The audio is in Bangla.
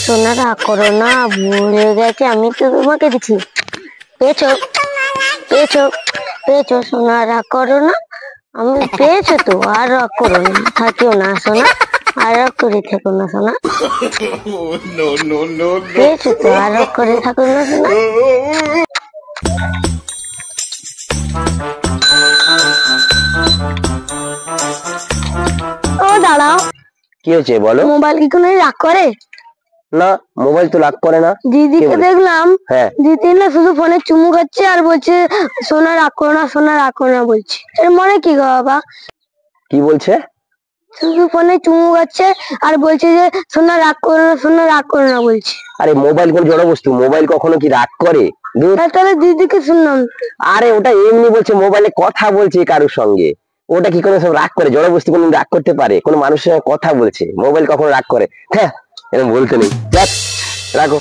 সোনা রাগ করো না, ভুল হয়ে গেছে, আমি তো তোমাকে দিচ্ছি। পেয়েছো পেয়েছো পেয়েছো, সোনা রাগ করো না, আমি পেয়েছো তো, আর রাগ করো না, থাকিও না সোনা, আর রাগ করে থেকো না সোনা। পেয়েছো তো, আর রাগ করে থাকো না সোনা। ও দাঁড়াও, কি হয়েছে বলো? মোবাইল কি কোনো রাগ করে? না, মোবাইল তো রাগ করে না। দিদিকে দেখলাম, হ্যাঁ, দিদি না শুধু ফোনে চুমু খাচ্ছে আর বলছে সোনা রাগ করো না, সোনা রাগ করো না বলছে। এর মনে কি গো বাবা? কি বলছে? শুধু ফোনে চুমু খাচ্ছে আর বলছে যে সোনা রাগ করো না, সোনা রাগ করো না বলছে। আরে মোবাইল কোন জড় বস্তু? মোবাইল কখনো কি রাগ করে? তাহলে দিদিকে শুনলাম। আরে ওটা এমনি বলছে, মোবাইলে কথা বলছে কারোর সঙ্গে। ওটা কি কোনো সব রাগ করে? জড় বস্তু কোনো রাগ করতে পারে? কোনো মানুষের সঙ্গে কথা বলছে, মোবাইল কখনো রাগ করে? হ্যাঁ, এরকম বলতে নেই। রাখো।